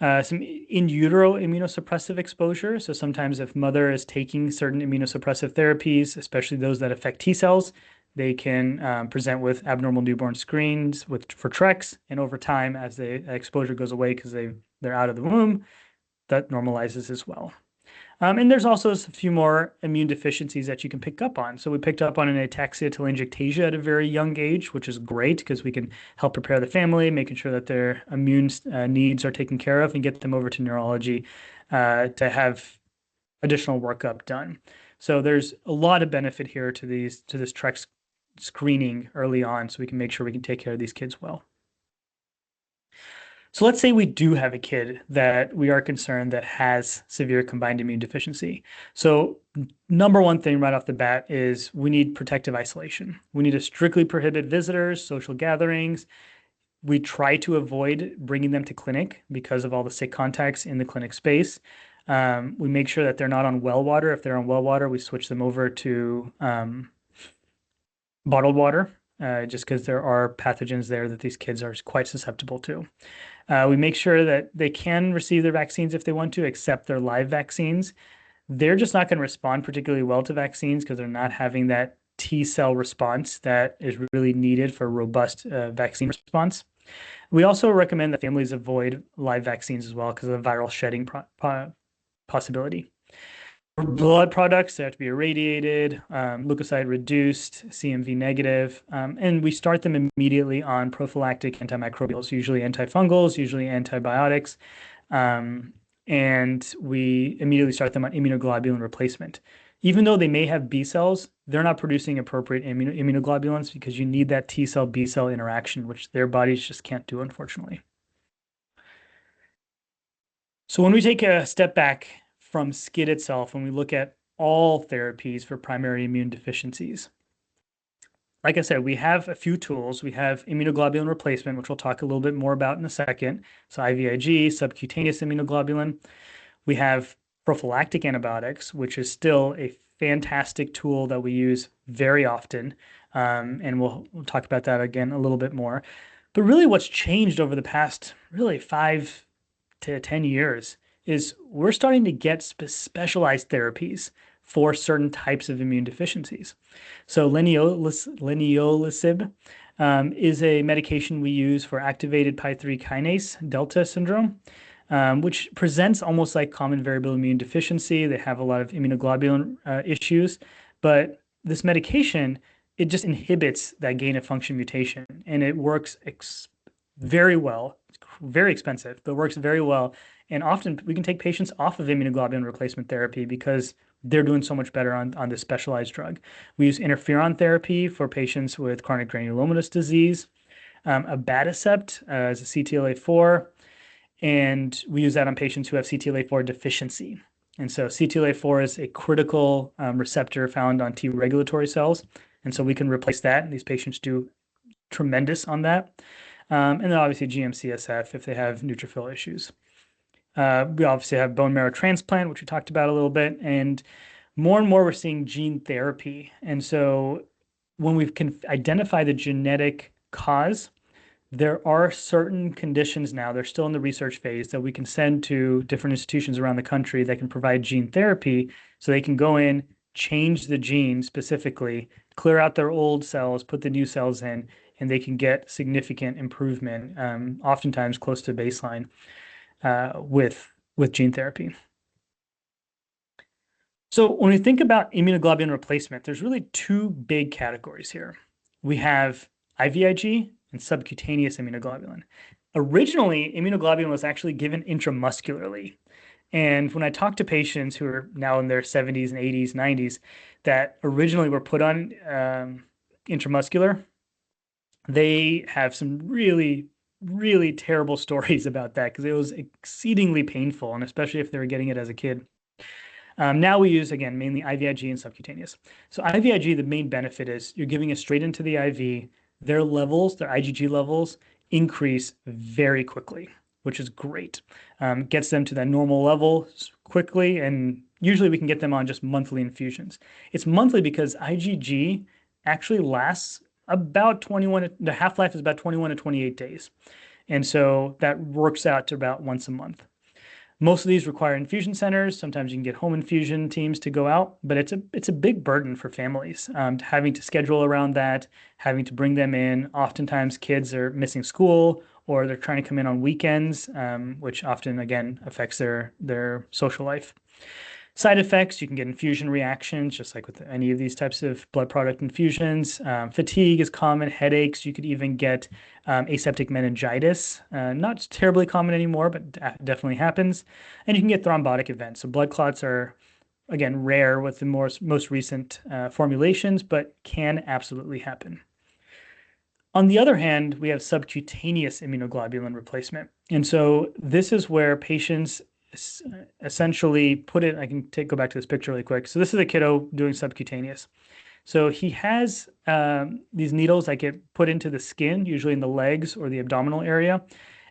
Speaker 3: Some in utero immunosuppressive exposure. So sometimes if mother is taking certain immunosuppressive therapies, especially those that affect T cells, they can present with abnormal newborn screens for TREX. And over time, as the exposure goes away because they're out of the womb, that normalizes as well. And there's also a few more immune deficiencies that you can pick up on. So we picked up on an ataxia telangiectasia at a very young age, which is great because we can help prepare the family, making sure that their immune needs are taken care of and get them over to neurology to have additional workup done. So there's a lot of benefit here to this TREX screening early on so we can make sure we can take care of these kids well. So let's say we do have a kid that we are concerned that has severe combined immune deficiency. So number one thing right off the bat is we need protective isolation. We need to strictly prohibit visitors, social gatherings. We try to avoid bringing them to clinic because of all the sick contacts in the clinic space. We make sure that they're not on well water. If they're on well water, we switch them over to bottled water, just because there are pathogens there that these kids are quite susceptible to. We make sure that they can receive their vaccines if they want to, except their live vaccines. They're just not going to respond particularly well to vaccines because they're not having that T cell response that is really needed for a robust vaccine response. We also recommend that families avoid live vaccines as well because of the viral shedding possibility. For blood products, they have to be irradiated, leukocyte reduced, CMV negative, and we start them immediately on prophylactic antimicrobials, usually antifungals, usually antibiotics, and we immediately start them on immunoglobulin replacement. Even though they may have B cells, they're not producing appropriate immunoglobulins because you need that T cell B cell interaction, which their bodies just can't do, unfortunately. So when we take a step back from SCID itself, when we look at all therapies for primary immune deficiencies, like I said, we have a few tools. We have immunoglobulin replacement, which we'll talk a little bit more about in a second. So IVIG, subcutaneous immunoglobulin. We have prophylactic antibiotics, which is still a fantastic tool that we use very often. And we'll talk about that again a little bit more. But really what's changed over the past really 5 to 10 years is we're starting to get specialized therapies for certain types of immune deficiencies. So leniolisib is a medication we use for activated PI3 kinase delta syndrome, which presents almost like common variable immune deficiency. They have a lot of immunoglobulin issues, but this medication, it just inhibits that gain of function mutation, and it works very well. It's very expensive, but works very well. And often we can take patients off of immunoglobulin replacement therapy because they're doing so much better on this specialized drug. We use interferon therapy for patients with chronic granulomatous disease, abatacept as a CTLA-4, and we use that on patients who have CTLA-4 deficiency. And so CTLA-4 is a critical receptor found on T regulatory cells, and so we can replace that, and these patients do tremendous on that. And then obviously GM-CSF if they have neutrophil issues. We obviously have bone marrow transplant, which we talked about a little bit, and more we're seeing gene therapy. And so when we can identify the genetic cause, there are certain conditions now, they're still in the research phase, that we can send to different institutions around the country that can provide gene therapy so they can go in, change the gene specifically, clear out their old cells, put the new cells in, and they can get significant improvement, oftentimes close to baseline. with gene therapy. So when we think about immunoglobulin replacement, there's really two big categories here. We have IVIG and subcutaneous immunoglobulin. Originally, immunoglobulin was actually given intramuscularly. And when I talk to patients who are now in their 70s and 80s, 90s, that originally were put on intramuscular, they have some really, really terrible stories about that because it was exceedingly painful, and especially if they were getting it as a kid. Now we use, again, mainly IVIG and subcutaneous. So IVIG, the main benefit is you're giving it straight into the IV. Their levels, their IgG levels, increase very quickly, which is great. Gets them to that normal level quickly, and usually we can get them on just monthly infusions. It's monthly because IgG actually lasts about 21, the half-life is about 21 to 28 days. And so that works out to about once a month. Most of these require infusion centers. Sometimes you can get home infusion teams to go out, but it's a big burden for families, having to schedule around that, having to bring them in. Oftentimes kids are missing school or they're trying to come in on weekends, which often, again, affects their social life. Side effects, you can get infusion reactions, just like with any of these types of blood product infusions. Fatigue is common, headaches. You could even get aseptic meningitis. Not terribly common anymore, but definitely happens. And you can get thrombotic events. So blood clots are, again, rare with the most recent formulations, but can absolutely happen. On the other hand, we have subcutaneous immunoglobulin replacement. And so this is where patients essentially put it, I can go back to this picture really quick. So this is a kiddo doing subcutaneous. So he has these needles that get put into the skin, usually in the legs or the abdominal area,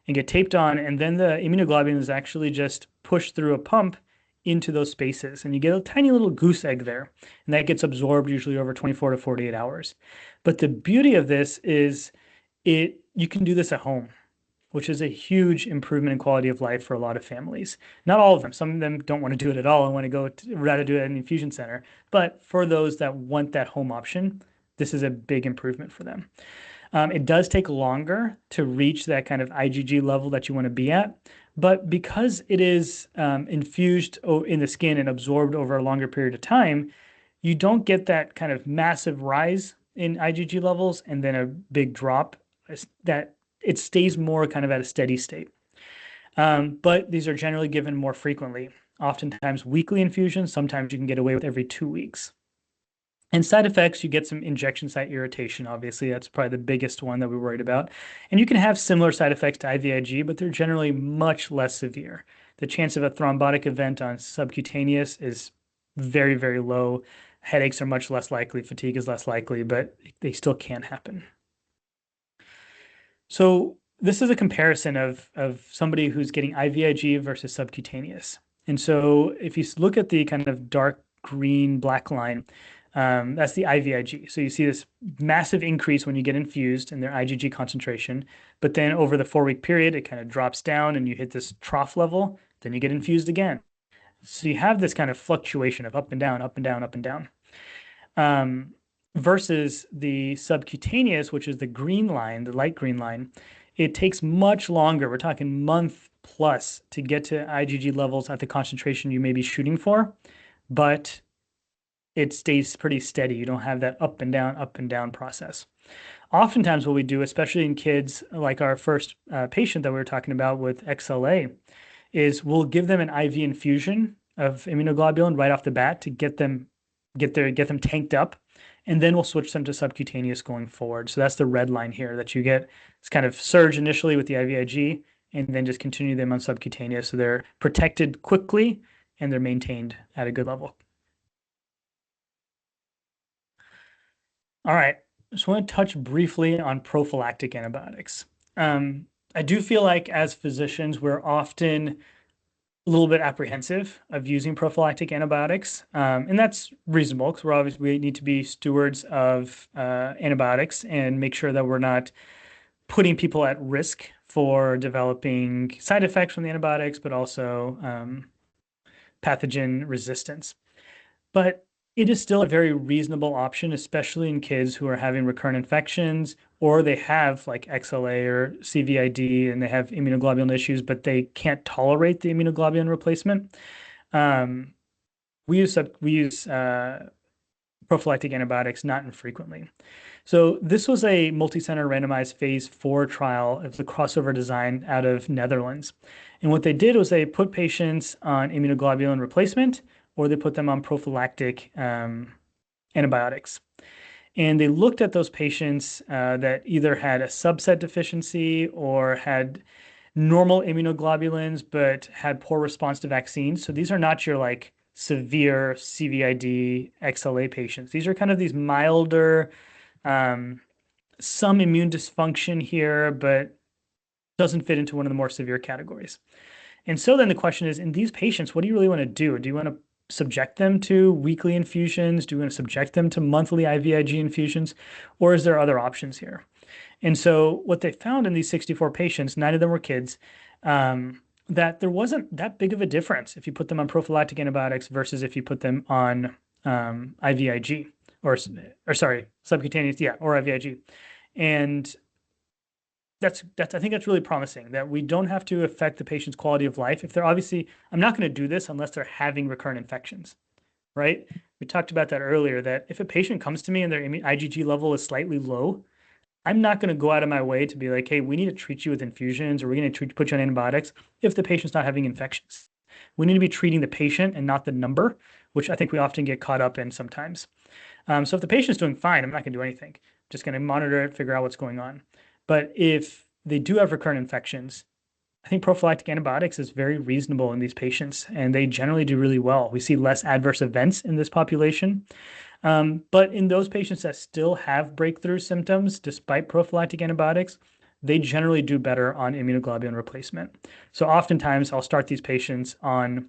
Speaker 3: and get taped on. And then the immunoglobulin is actually just pushed through a pump into those spaces. And you get a tiny little goose egg there. And that gets absorbed usually over 24 to 48 hours. But the beauty of this is you can do this at home, which is a huge improvement in quality of life for a lot of families. Not all of them. Some of them don't want to do it at all and want to rather do it at an infusion center. But for those that want that home option, this is a big improvement for them. It does take longer to reach that kind of IgG level that you want to be at. But because it is infused in the skin and absorbed over a longer period of time, you don't get that kind of massive rise in IgG levels and then a big drop. That it stays more kind of at a steady state. But these are generally given more frequently, oftentimes weekly infusions. Sometimes you can get away with every 2 weeks. And side effects, you get some injection site irritation. Obviously, that's probably the biggest one that we're worried about. And you can have similar side effects to IVIG, but they're generally much less severe. The chance of a thrombotic event on subcutaneous is very, very low. Headaches are much less likely. Fatigue is less likely, but they still can happen. So this is a comparison of somebody who's getting IVIG versus subcutaneous. And so if you look at the kind of dark green black line, that's the IVIG. So you see this massive increase when you get infused in their IgG concentration, but then over the 4-week period, it kind of drops down and you hit this trough level, then you get infused again. So you have this kind of fluctuation of up and down, up and down, up and down. Versus the subcutaneous, which is the green line, the light green line, it takes much longer. We're talking month plus to get to IgG levels at the concentration you may be shooting for, but it stays pretty steady. You don't have that up and down process. Oftentimes what we do, especially in kids, like our first patient that we were talking about with XLA, is we'll give them an IV infusion of immunoglobulin right off the bat to get them tanked up. And then we'll switch them to subcutaneous going forward. So that's the red line here that you get. It's kind of surge initially with the IVIG and then just continue them on subcutaneous. So they're protected quickly and they're maintained at a good level. All right. I just want to touch briefly on prophylactic antibiotics. I do feel like as physicians, we're often a little bit apprehensive of using prophylactic antibiotics. And that's reasonable because we need to be stewards of antibiotics and make sure that we're not putting people at risk for developing side effects from the antibiotics, but also pathogen resistance. But it is still a very reasonable option, especially in kids who are having recurrent infections or they have like XLA or CVID and they have immunoglobulin issues, but they can't tolerate the immunoglobulin replacement. We use prophylactic antibiotics not infrequently. So this was a multi-center randomized phase 4 trial. It was a crossover design out of Netherlands. And what they did was they put patients on immunoglobulin replacement, or they put them on prophylactic antibiotics. And they looked at those patients that either had a subset deficiency or had normal immunoglobulins, but had poor response to vaccines. So these are not your like severe CVID, XLA patients. These are kind of these milder, some immune dysfunction here, but doesn't fit into one of the more severe categories. And so then the question is, in these patients, what do you really want to do? Do you want to subject them to weekly infusions? Do you want to subject them to monthly IVIG infusions? Or is there other options here? And so what they found in these 64 patients, 9 of them were kids, that there wasn't that big of a difference if you put them on prophylactic antibiotics versus if you put them on IVIG or sorry, subcutaneous, or IVIG. And that's I think that's really promising that we don't have to affect the patient's quality of life. If they're obviously, I'm not going to do this unless they're having recurrent infections, right? We talked about that earlier, that if a patient comes to me and their IgG level is slightly low, I'm not going to go out of my way to be like, hey, we need to treat you with infusions or we're going to put you on antibiotics if the patient's not having infections. We need to be treating the patient and not the number, which I think we often get caught up in sometimes. So if the patient's doing fine, I'm not going to do anything. I'm just going to monitor it, figure out what's going on. But if they do have recurrent infections, I think prophylactic antibiotics is very reasonable in these patients, and they generally do really well. We see less adverse events in this population. But in those patients that still have breakthrough symptoms, despite prophylactic antibiotics, they generally do better on immunoglobulin replacement. So oftentimes I'll start these patients on,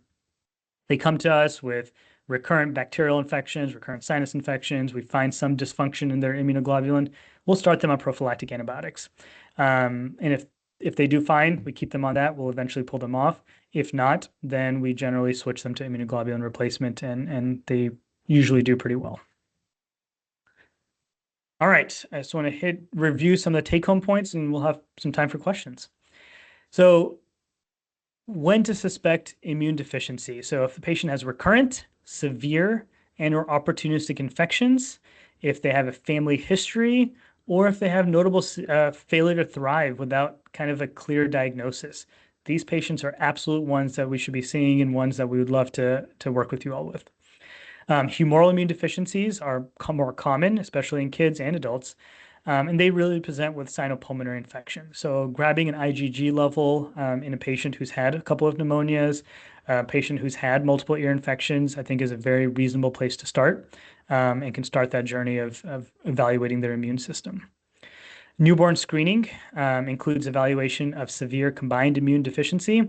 Speaker 3: they come to us with recurrent bacterial infections, recurrent sinus infections. We find some dysfunction in their immunoglobulin. We'll start them on prophylactic antibiotics. And if they do fine, we keep them on that. We'll eventually pull them off. If not, then we generally switch them to immunoglobulin replacement, and they usually do pretty well. All right, I just want to review some of the take-home points, and we'll have some time for questions. So when to suspect immune deficiency. So if the patient has recurrent, severe, and or opportunistic infections, if they have a family history, or if they have notable failure to thrive without kind of a clear diagnosis. These patients are absolute ones that we should be seeing and ones that we would love to work with you all with. Humoral immune deficiencies are more common, especially in kids and adults, and they really present with sinopulmonary infection. So grabbing an IgG level in a patient who's had a couple of pneumonias, a patient who's had multiple ear infections, I think is a very reasonable place to start and can start that journey of evaluating their immune system. Newborn screening includes evaluation of severe combined immune deficiency.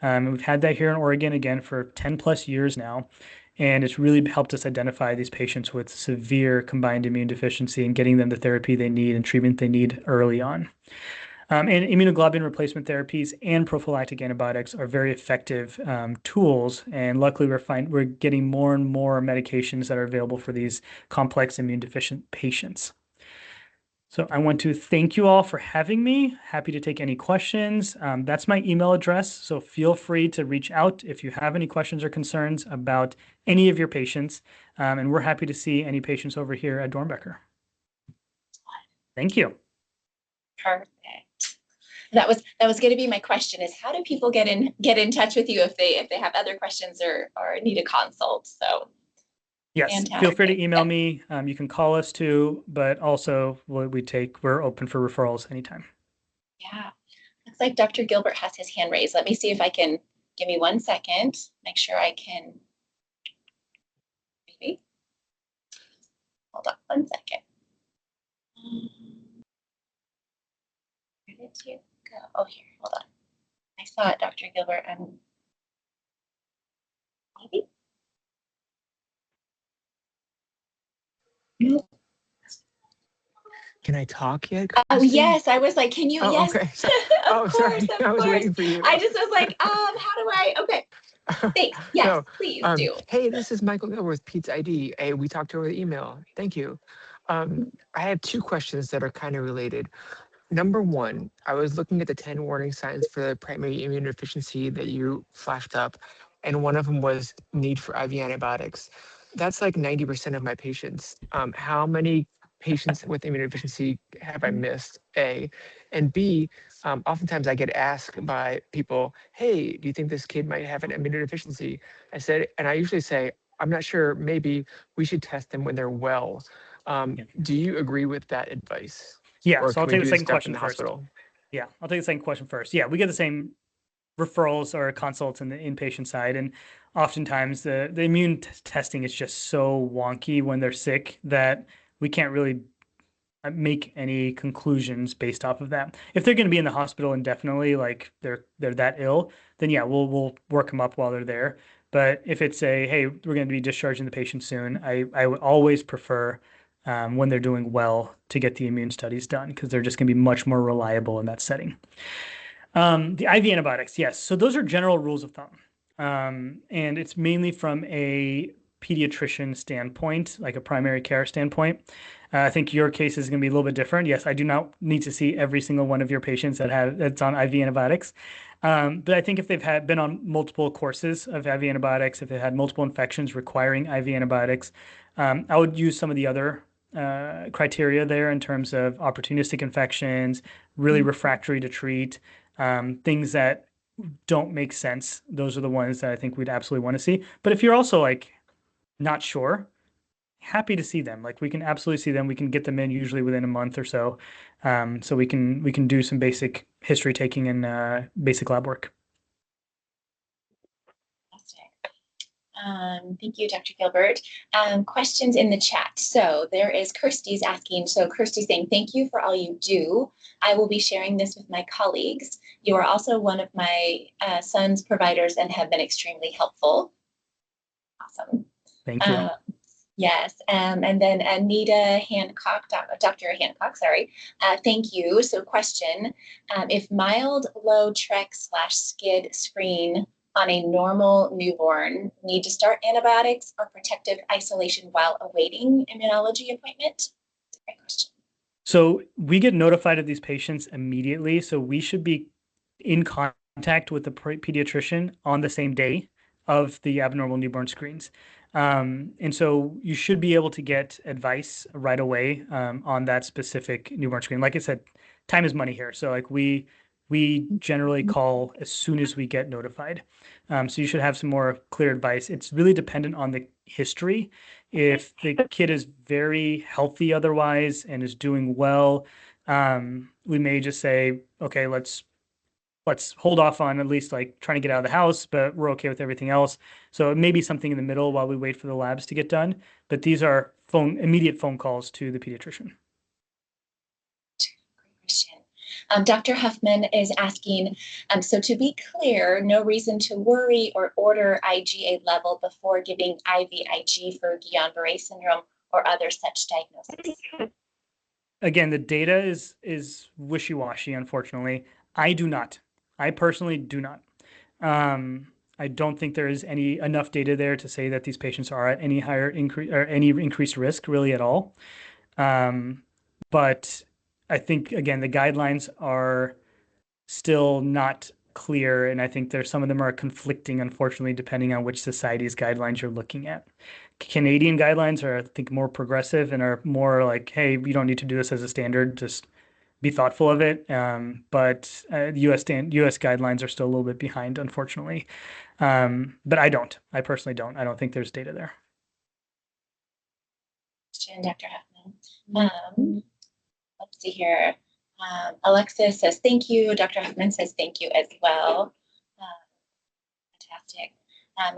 Speaker 3: We've had that here in Oregon, again, for 10 plus years now. And it's really helped us identify these patients with severe combined immune deficiency and getting them the therapy they need and treatment they need early on. And immunoglobulin replacement therapies and prophylactic antibiotics are very effective tools. And luckily, we're getting more and more medications that are available for these complex immune deficient patients. So I want to thank you all for having me. Happy to take any questions. That's my email address. So feel free to reach out if you have any questions or concerns about any of your patients. And we're happy to see any patients over here at Dornbecker. Thank you.
Speaker 1: Perfect. That was going to be my question, is how do people get in touch with you if they have other questions or need a consult? So
Speaker 3: yes, fantastic. Feel free to email me. You can call us too, but also we're open for referrals anytime.
Speaker 1: Yeah. Looks like Dr. Gilbert has his hand raised. Let me see if I can, give me 1 second, make sure I can, maybe. Hold on 1 second. Where did you go? Oh, here, hold on. I saw it, Dr. Gilbert. Maybe? No.
Speaker 4: Can I talk yet?
Speaker 1: Oh, yes. I was like, can you?
Speaker 4: Oh,
Speaker 1: yes.
Speaker 4: okay.
Speaker 1: Of course,
Speaker 4: sorry. I was waiting for you.
Speaker 1: I just was like, how do I? Okay. Thanks. Yes,
Speaker 4: No,
Speaker 1: please do.
Speaker 4: Hey, this is Michael Gilbert with Pete's ID. Hey, we talked over the email. Thank you. I have two questions that are kind of related. Number one, I was looking at the 10 warning signs for the primary immunodeficiency that you flashed up, and one of them was need for IV antibiotics. That's like 90% of my patients. How many patients with immunodeficiency have I missed? A. And B, oftentimes I get asked by people, hey, do you think this kid might have an immunodeficiency? And I usually say, I'm not sure, maybe we should test them when they're well. Do you agree with that advice?
Speaker 3: Yeah,
Speaker 4: Or
Speaker 3: so I'll
Speaker 4: can we
Speaker 3: take the
Speaker 4: do this
Speaker 3: second
Speaker 4: stuff in
Speaker 3: question
Speaker 4: the
Speaker 3: first.
Speaker 4: hospital?
Speaker 3: Yeah, I'll take the second question first. Yeah, we get the same referrals or consults in the inpatient side, and oftentimes the immune testing is just so wonky when they're sick that we can't really make any conclusions based off of that. If they're going to be in the hospital indefinitely, like they're that ill, then yeah, we'll work them up while they're there. But if it's a, hey, we're going to be discharging the patient soon, I would always prefer when they're doing well to get the immune studies done because they're just going to be much more reliable in that setting. The IV antibiotics, yes. So those are general rules of thumb. And it's mainly from a pediatrician standpoint, like a primary care standpoint. I think your case is going to be a little bit different. Yes, I do not need to see every single one of your patients that's on IV antibiotics. But I think if they've been on multiple courses of IV antibiotics, if they had multiple infections requiring IV antibiotics, I would use some of the other criteria there in terms of opportunistic infections, really refractory to treat, things that don't make sense. Those are the ones that I think we'd absolutely want to see. But if you're also like not sure, happy to see them. Like we can absolutely see them. We can get them in usually within a month or so. So we can do some basic history taking and basic lab work.
Speaker 1: Thank you, Dr. Gilbert. Questions in the chat. So there is Kirsty's asking, so Kirsty's saying, thank you for all you do. I will be sharing this with my colleagues. You are also one of my son's providers and have been extremely helpful. Awesome.
Speaker 3: Thank you.
Speaker 1: Yes, and then Anita Hancock, Dr. Hancock, sorry, thank you. So question, if mild low trech/skid screen on a normal newborn need to start antibiotics or protective isolation while awaiting immunology appointment? That's a great question.
Speaker 3: So we get notified of these patients immediately. So we should be in contact with the pediatrician on the same day of the abnormal newborn screens. And so you should be able to get advice right away on that specific newborn screen. Like I said, time is money here. So like we generally call as soon as we get notified. So you should have some more clear advice. It's really dependent on the history. If the kid is very healthy otherwise and is doing well, we may just say, okay, let's hold off on at least like trying to get out of the house, but we're okay with everything else. So it may be something in the middle while we wait for the labs to get done. But these are immediate phone calls to the pediatrician.
Speaker 1: Great question. Dr. Huffman is asking, so to be clear, no reason to worry or order IgA level before giving IVIG for Guillain-Barré syndrome or other such diagnoses.
Speaker 3: Again, the data is wishy-washy, unfortunately. I personally do not. I don't think there is enough data there to say that these patients are at any higher increase or any increased risk really at all. But I think again the guidelines are still not clear, and I think some of them are conflicting, unfortunately, depending on which society's guidelines you're looking at. Canadian guidelines are, I think, more progressive and are more like, hey, you don't need to do this as a standard, just be thoughtful of it. But US guidelines are still a little bit behind, unfortunately. But I personally don't. I don't think there's data there.
Speaker 1: Dr. Huffman. Let's see here. Alexis says thank you. Dr. Huffman says thank you as well. Fantastic.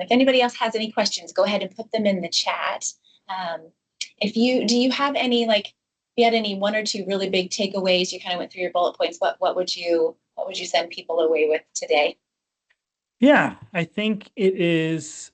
Speaker 1: If anybody else has any questions, go ahead and put them in the chat. Do you have any, like, if you had any one or two really big takeaways, you kind of went through your bullet points, what would you send people away with today?
Speaker 3: Yeah, I think it is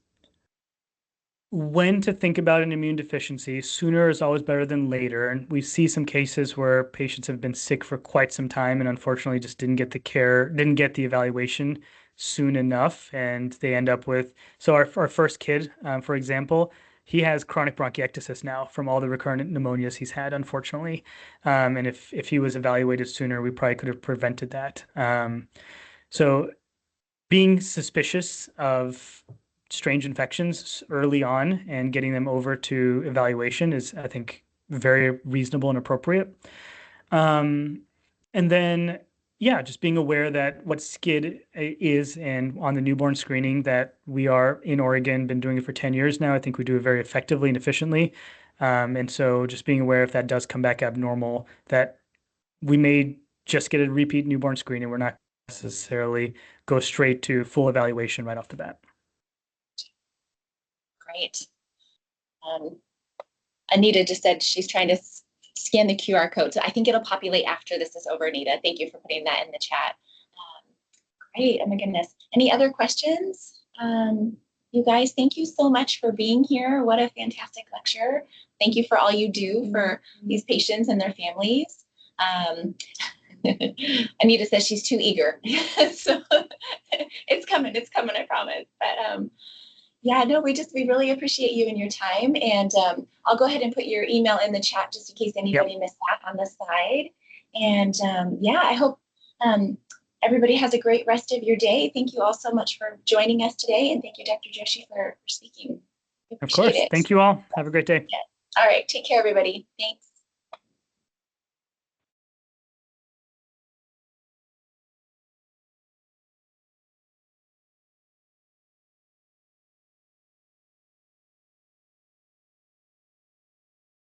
Speaker 3: when to think about an immune deficiency. Sooner is always better than later. And we see some cases where patients have been sick for quite some time and unfortunately just didn't get the care, didn't get the evaluation soon enough. And they end up with, so our first kid, for example, he has chronic bronchiectasis now from all the recurrent pneumonias he's had, unfortunately. And if he was evaluated sooner, we probably could have prevented that. So being suspicious of strange infections early on and getting them over to evaluation is, I think, very reasonable and appropriate. And then, yeah, just being aware that what SCID is, and on the newborn screening that we are in Oregon, been doing it for 10 years now. I think we do it very effectively and efficiently. And so just being aware if that does come back abnormal, that we may just get a repeat newborn screening. We're not necessarily go straight to full evaluation right off the bat.
Speaker 1: Great. Anita just said she's trying to scan the QR code. So I think it'll populate after this is over, Anita. Thank you for putting that in the chat. Great. Oh my goodness. Any other questions? You guys, thank you so much for being here. What a fantastic lecture. Thank you for all you do for these patients and their families. Anita says she's too eager. So it's coming, I promise. But yeah, no, we really appreciate you and your time. And I'll go ahead and put your email in the chat just in case anybody missed that on the side. And yeah, I hope everybody has a great rest of your day. Thank you all so much for joining us today. And thank you, Dr. Joshi, for speaking.
Speaker 3: Of course. Thank you all. Have a great day.
Speaker 1: Yeah. All right. Take care, everybody. Thanks.